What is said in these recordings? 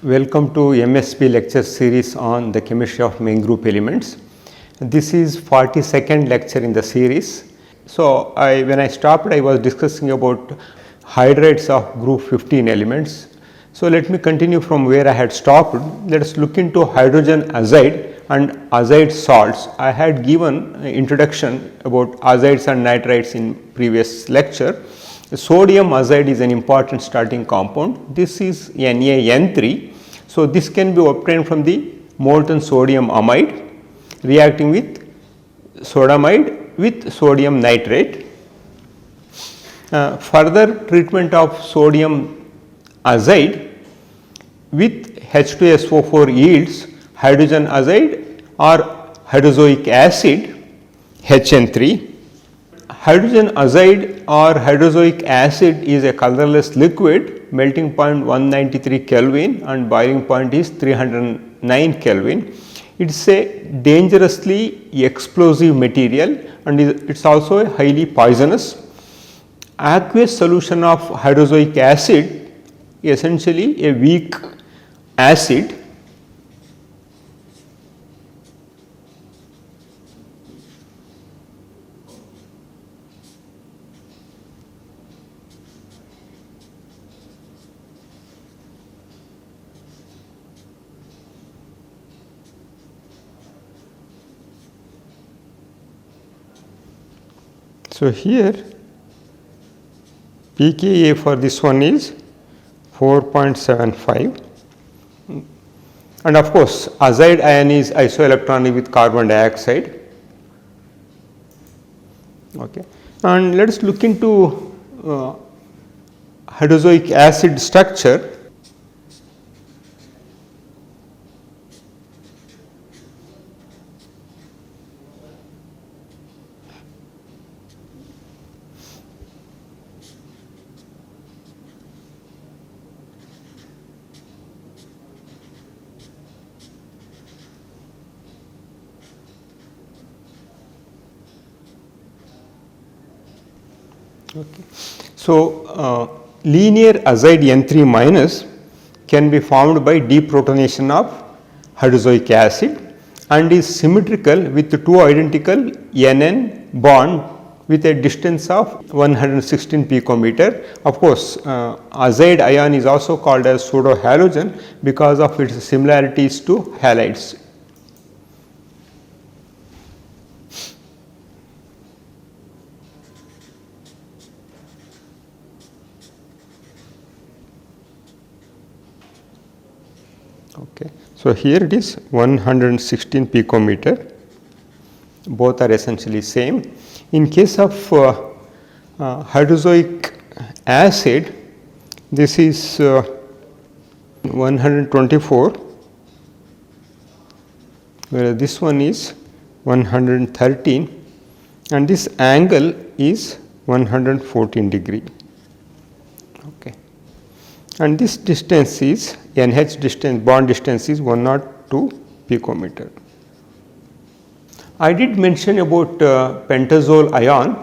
Welcome to MSP lecture series on the chemistry of main group elements. This is 42nd lecture in the series. So, when I stopped, I was discussing about hydrides of group 15 elements. So, let me continue from where I had stopped. Let us look into hydrogen azide and azide salts. I had given an introduction about azides and nitrides in previous lecture. Sodium azide is an important starting compound. This is NaN3. So, this can be obtained from the molten sodium amide reacting with sodamide with sodium nitrate. Further treatment of sodium azide with H2SO4 yields hydrogen azide or hydrozoic acid HN3. Hydrogen azide or hydrozoic acid is a colorless liquid, melting point 193 Kelvin and boiling point is 309 Kelvin. It is a dangerously explosive material and it is also highly poisonous. Aqueous solution of hydrozoic acid is essentially a weak acid. So, here pKa for this one is 4.75 and of course, azide ion is isoelectronic with carbon dioxide. Okay. And let us look into hydrozoic acid structure. Okay. So, linear azide N3 minus can be formed by deprotonation of hydrozoic acid and is symmetrical with two identical NN bond with a distance of 116 picometer. Of course, azide ion is also called as pseudo halogen because of its similarities to halides. Okay. So, here it is 116 picometer, both are essentially same. In case of hydrozoic acid, this is 124, whereas this one is 113 and this angle is 114 degree. Okay. And this distance is NH distance, bond distance is 102 picometer. I did mention about pentazole ion,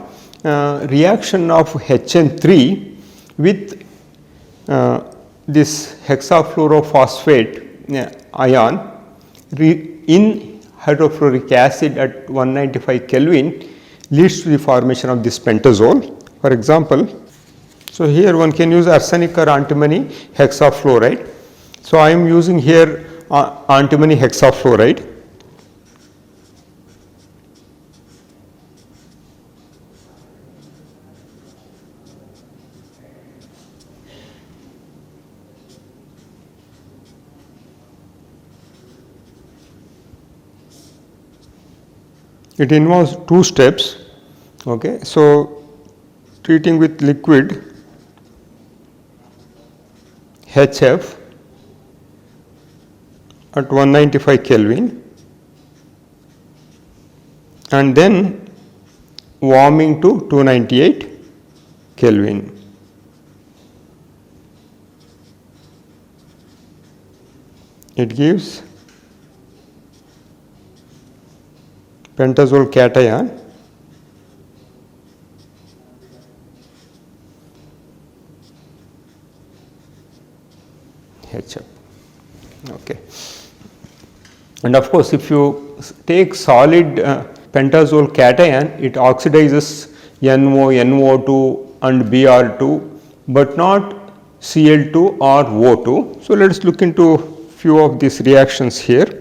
reaction of HN3 with this hexafluorophosphate ion in hydrofluoric acid at 195 Kelvin leads to the formation of this pentazole. For example, so here one can use arsenic or antimony hexafluoride. So, I am using here antimony hexafluoride. It involves two steps. Okay. So, treating with liquid HF at 195 Kelvin and then warming to 298 Kelvin. It gives pentazole cation HF. Okay. And of course, if you take solid pentazole cation, it oxidizes NO, NO2 and Br2, but not Cl2 or O2. So, let us look into few of these reactions here.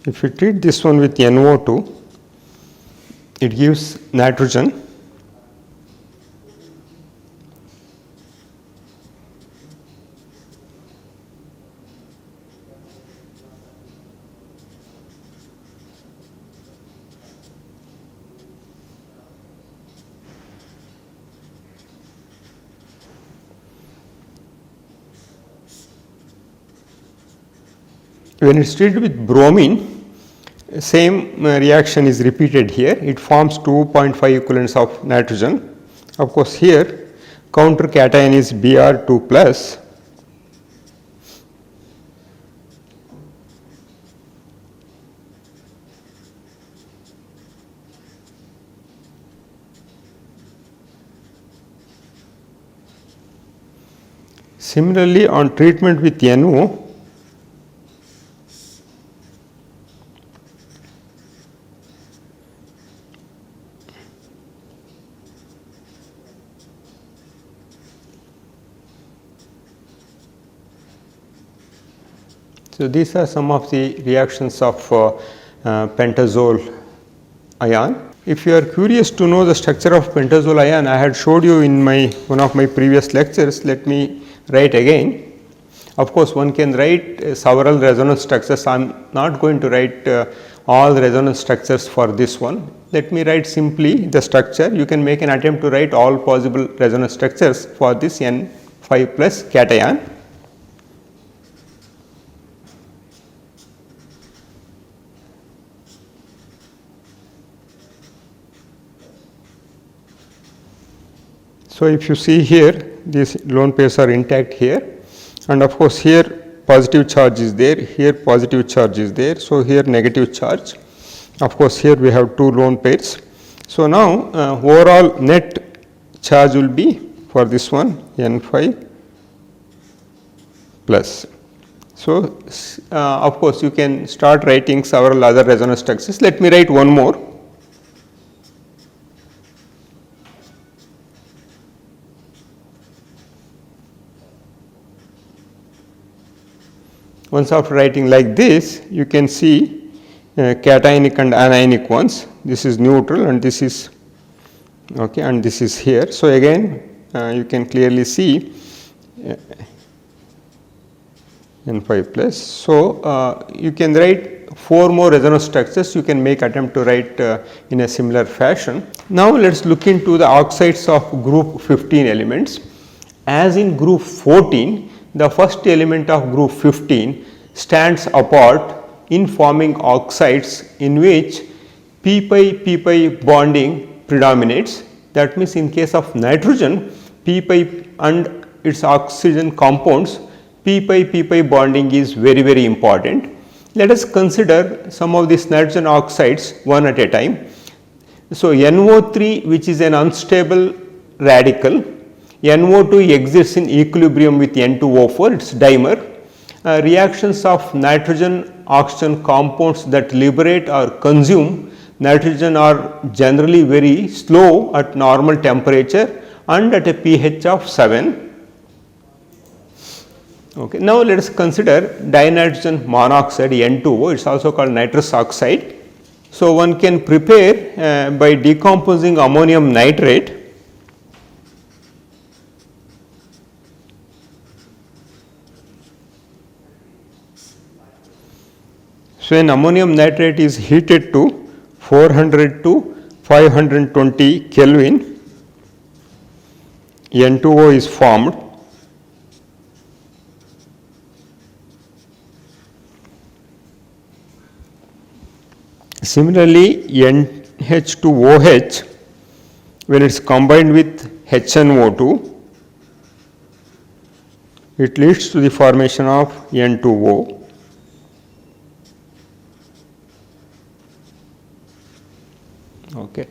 If you treat this one with NO2, it gives nitrogen. When it is treated with bromine, same reaction is repeated here. It forms 2.5 equivalents of nitrogen. Of course, here counter cation is Br2 plus. Similarly, on treatment with NO, so these are some of the reactions of pentazole ion. If you are curious to know the structure of pentazole ion, I had showed you in one of my previous lectures. Let me write again. Of course, one can write several resonance structures. I am not going to write all the resonance structures for this one. Let me write simply the structure. You can make an attempt to write all possible resonance structures for this N5 plus cation. So, if you see here, these lone pairs are intact here, and of course, here positive charge is there, here positive charge is there. So, here negative charge. Of course, here we have two lone pairs. So, now overall net charge will be for this one N5 plus. So, of course, you can start writing several other resonance structures. Let me write one more. Once after writing like this, you can see cationic and anionic ones. This is neutral and this is okay, and this is here. So, again you can clearly see N5 plus. So, you can write 4 more resonance structures. You can make attempt to write in a similar fashion. Now, let us look into the oxides of group 15 elements. As in group 14, the first element of group 15 stands apart in forming oxides in which p pi p pi bonding predominates. That means, in case of nitrogen, p pi and its oxygen compounds, p pi bonding is very important. Let us consider some of these nitrogen oxides one at a time. So, NO3, which is an unstable radical, NO2 exists in equilibrium with N2O4, it is dimer. Reactions of nitrogen oxygen compounds that liberate or consume nitrogen are generally very slow at normal temperature and at a pH of 7. Okay. Now, let us consider dinitrogen monoxide N2O, it is also called nitrous oxide. So, one can prepare by decomposing ammonium nitrate. So, when ammonium nitrate is heated to 400 to 520 Kelvin, N2O is formed. Similarly, NH2OH, when it is combined with HNO2, it leads to the formation of N2O. Okay.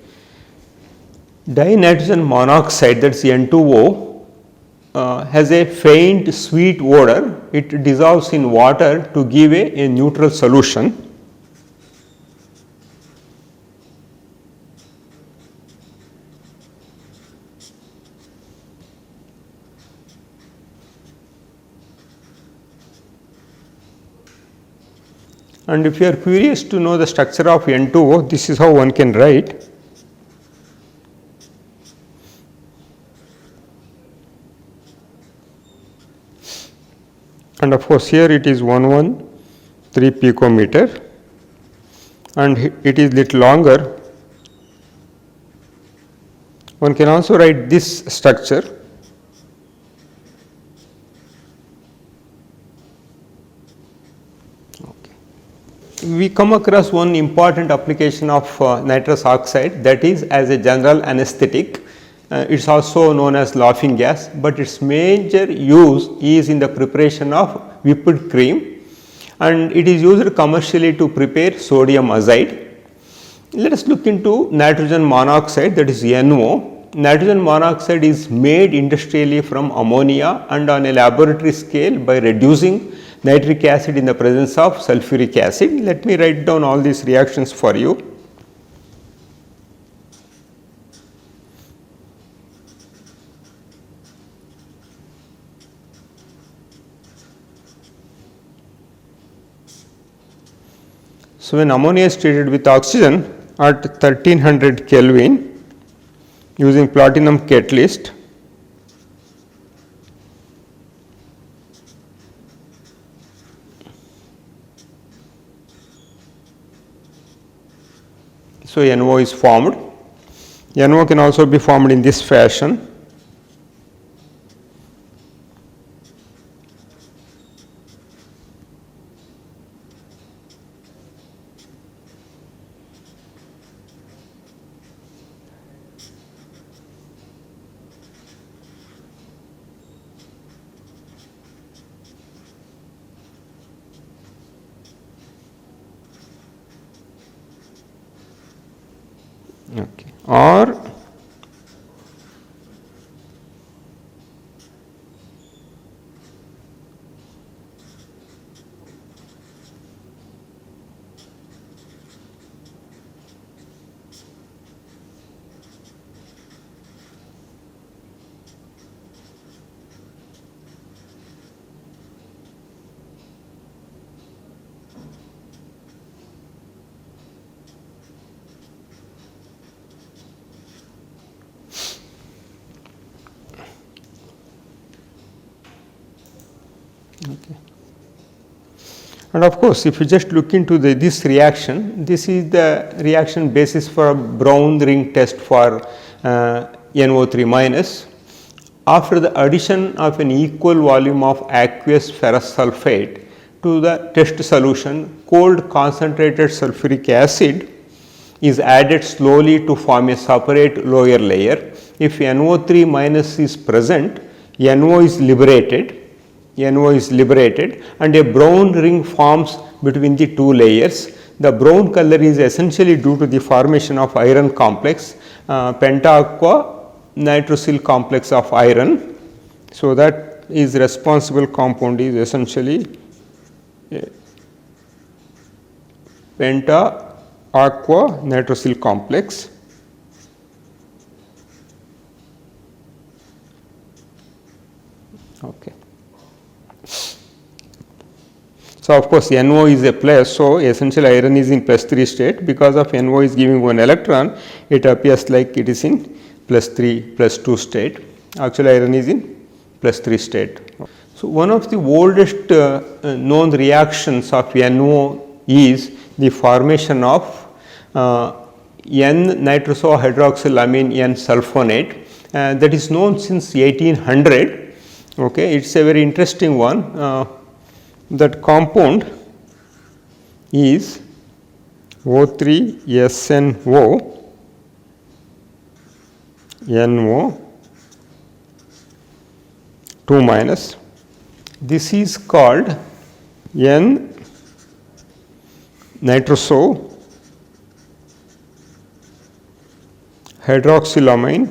Dinitrogen monoxide, that is N2O, has a faint sweet odor. It dissolves in water to give a neutral solution. And if you are curious to know the structure of N2O, this is how one can write. And of course, here it is 113 picometer, and it is little longer. One can also write this structure. We come across one important application of nitrous oxide, that is as a general anesthetic. It is also known as laughing gas, but its major use is in the preparation of whipped cream, and it is used commercially to prepare sodium azide. Let us look into nitrogen monoxide, that is NO. Nitrogen monoxide is made industrially from ammonia and on a laboratory scale by reducing nitric acid in the presence of sulfuric acid. Let me write down all these reactions for you. So, when ammonia is treated with oxygen at 1300 Kelvin using platinum catalyst, so NO is formed. NO can also be formed in this fashion. Okay. Or okay. And of course, if you just look into this reaction, this is the reaction basis for a Brown ring test for NO3 minus. After the addition of an equal volume of aqueous ferrous sulfate to the test solution, cold concentrated sulfuric acid is added slowly to form a separate lower layer. If NO3 minus is present, NO is liberated and a brown ring forms between the two layers. The brown color is essentially due to the formation of iron complex, penta-aqua nitrosyl complex of iron. So, that is responsible compound is essentially penta-aqua nitrosyl complex. Okay. So, of course, NO is a plus. So, essentially iron is in +3 state. Because of NO is giving one electron, it appears like it is in +3 +2 state. Actually, iron is in +3 state. So, one of the oldest known reactions of NO is the formation of N-nitroso-hydroxylamine N-sulfonate, that is known since 1800. Okay, it is a very interesting one. That compound is O3SNO NO 2 minus. This is called N nitroso hydroxylamine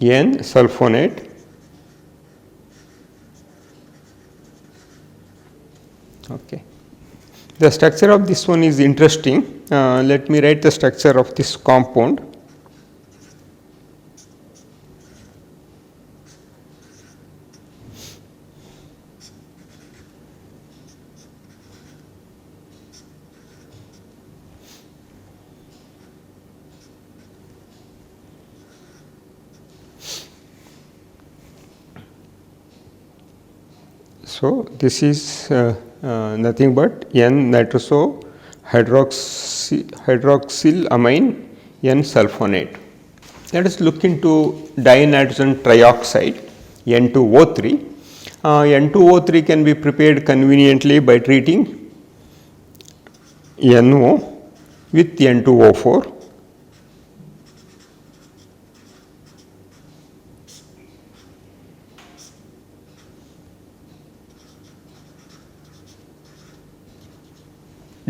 N sulfonate. Okay. The structure of this one is interesting. Let me write the structure of this compound. So, this is nothing but N nitroso hydroxylamine N sulfonate. Let us look into dinitrogen trioxide N2O3. N2O3 can be prepared conveniently by treating NO with N2O4.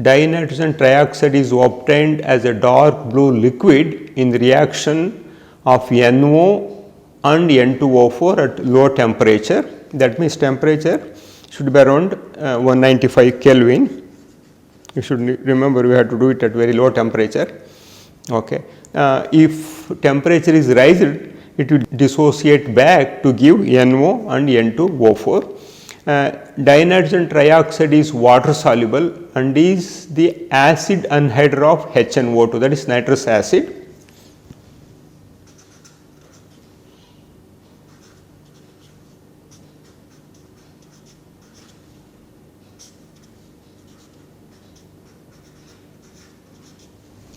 Dinitrogen trioxide is obtained as a dark blue liquid in the reaction of NO and N2O4 at low temperature. That means temperature should be around 195 Kelvin. You should remember we have to do it at very low temperature. Okay. If temperature is raised, it will dissociate back to give NO and N2O4. Dinitrogen trioxide is water soluble and is the acid anhydride of HNO2, that is nitrous acid.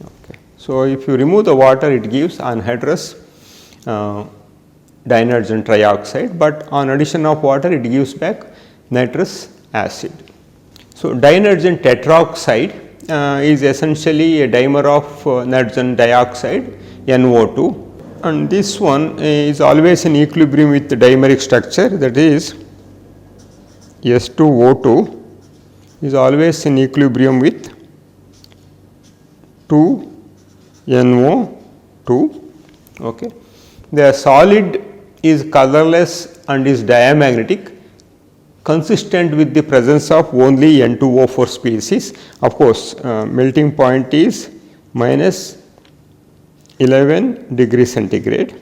Okay. So, if you remove the water, it gives anhydrous dinitrogen trioxide, but on addition of water it gives back nitrous acid. So, dinitrogen tetroxide is essentially a dimer of nitrogen dioxide NO2, and this one is always in equilibrium with the dimeric structure, that is S2O2 is always in equilibrium with 2NO2. Okay. The solid is colorless and is diamagnetic, consistent with the presence of only N2O4 species. Of course, melting point is minus 11 degrees centigrade.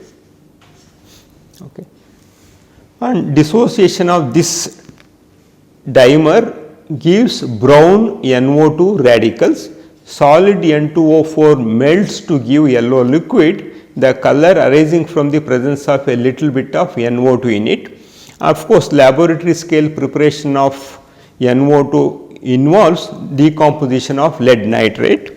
Okay. And dissociation of this dimer gives brown NO2 radicals. Solid N2O4 melts to give yellow liquid, the color arising from the presence of a little bit of NO2 in it. Of course, laboratory scale preparation of NO2 involves decomposition of lead nitrate.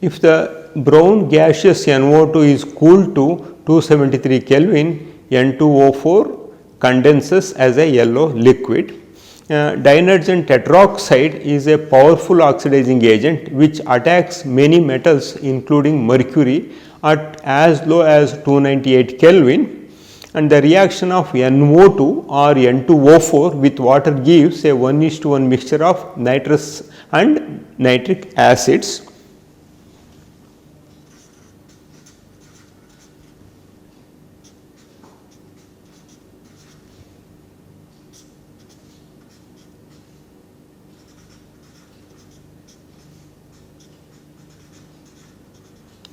If the brown gaseous NO2 is cooled to 273 Kelvin, N2O4 condenses as a yellow liquid. Dinitrogen tetroxide is a powerful oxidizing agent which attacks many metals including mercury at as low as 298 Kelvin, and the reaction of NO2 or N2O4 with water gives a 1:1 mixture of nitrous and nitric acids.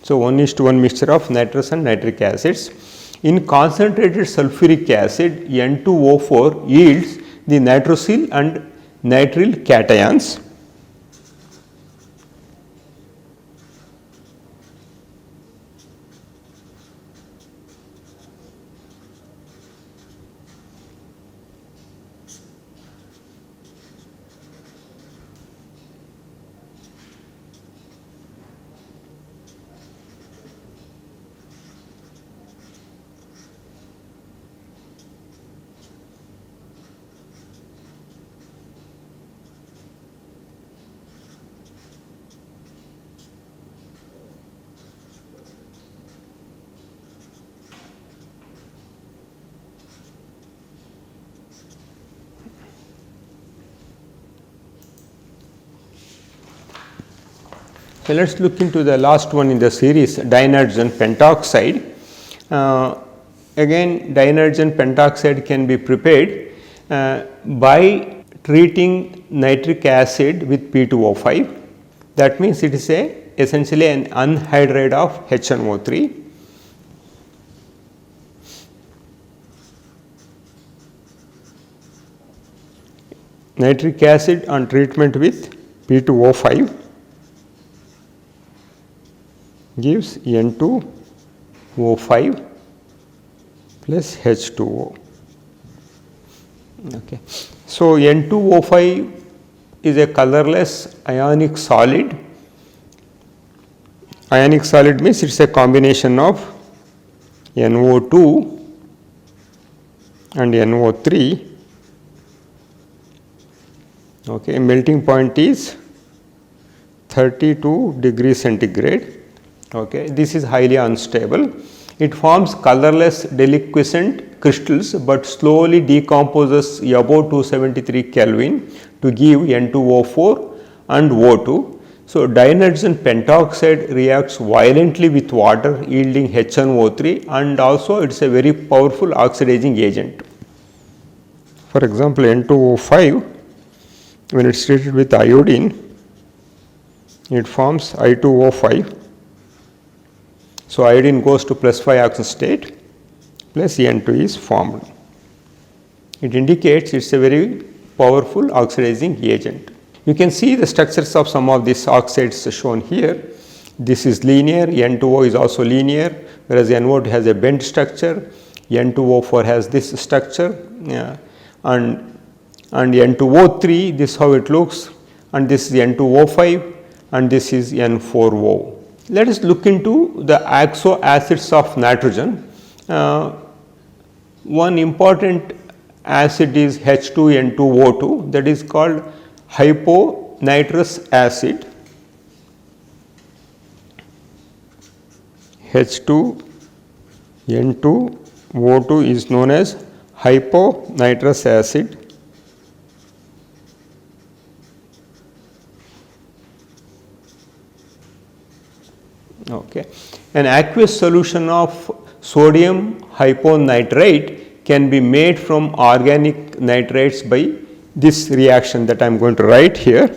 So, 1:1 mixture of nitrous and nitric acids. In concentrated sulfuric acid, N2O4 yields the nitrosyl and nitrile cations. So, let us look into the last one in the series, dinitrogen pentoxide. Again, dinitrogen pentoxide can be prepared by treating nitric acid with P2O5. That means it is essentially an anhydride of HNO3. Nitric acid on treatment with P2O5 gives N2O5 plus H2O. Okay. So, N2O5 is a colorless ionic solid. Ionic solid means it is a combination of NO2 and NO3. Okay. Melting point is 32 degrees centigrade. Okay. This is highly unstable. It forms colorless deliquescent crystals, but slowly decomposes above 273 Kelvin to give N2O4 and O2. So, dinitrogen pentoxide reacts violently with water yielding HNO3, and also it is a very powerful oxidizing agent. For example, N2O5, when it is treated with iodine, it forms I2O5. So, iodine goes to +5 oxidation state, plus N2 is formed. It indicates it is a very powerful oxidizing agent. You can see the structures of some of these oxides shown here. This is linear, N2O is also linear, whereas NO2 has a bent structure, N2O4 has this structure, and N2O3, this is how it looks, and this is N2O5, and this is N4O. Let us look into the oxo acids of nitrogen. One important acid is H2N2O2, that is called hyponitrous acid. H2N2O2 is known as hyponitrous acid. Okay. An aqueous solution of sodium hyponitrate can be made from organic nitrates by this reaction that I am going to write here.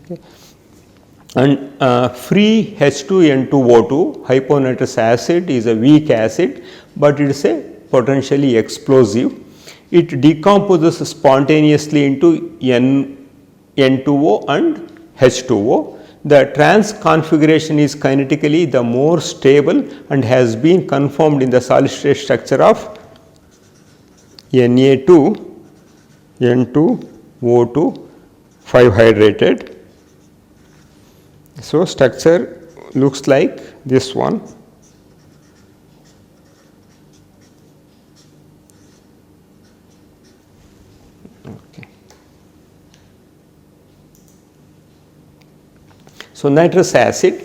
Okay. And free H2N2O2 hyponitrous acid is a weak acid, but it is a potentially explosive. It decomposes spontaneously into N2O and H2O. The trans configuration is kinetically the more stable and has been confirmed in the solid state structure of Na2, N2O2 5 hydrated. So, structure looks like this one. Okay. So, nitrous acid.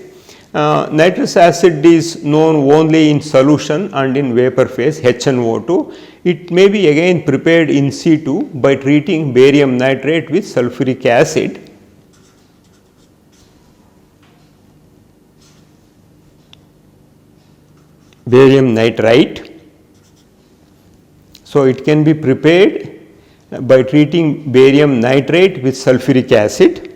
Nitrous acid is known only in solution and in vapor phase HNO2. It may be again prepared in situ by treating barium nitrate with sulfuric acid. barium nitrite. So, it can be prepared by treating barium nitrate with sulfuric acid.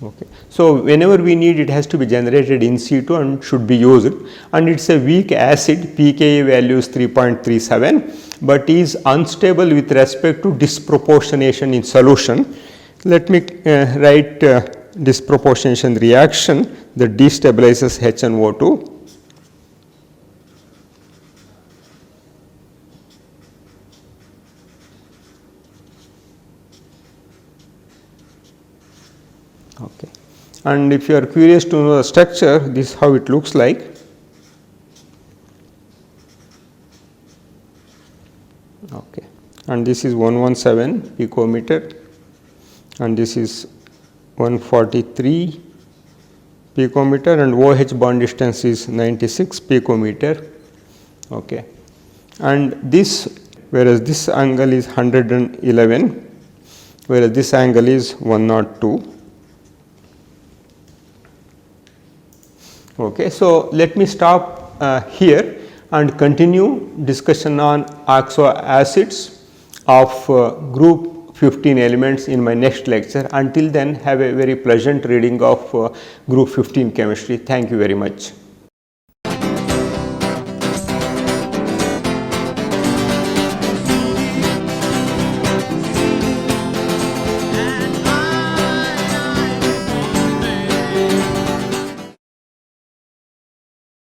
Okay. So, whenever we need, it has to be generated in situ and should be used, and it is a weak acid, pKa value is 3.37, but is unstable with respect to disproportionation in solution. Let me write disproportionation reaction that destabilizes HNO2. Okay. And if you are curious to know the structure, this is how it looks like. Okay. And this is 117 picometer, and this is 143 picometer, and OH bond distance is 96 picometer. Okay. And this, whereas this angle is 111, whereas this angle is 102. Okay, so let me stop here and continue discussion on oxo acids of group 15 elements in my next lecture. Until then, have a very pleasant reading of group 15 chemistry. Thank you very much.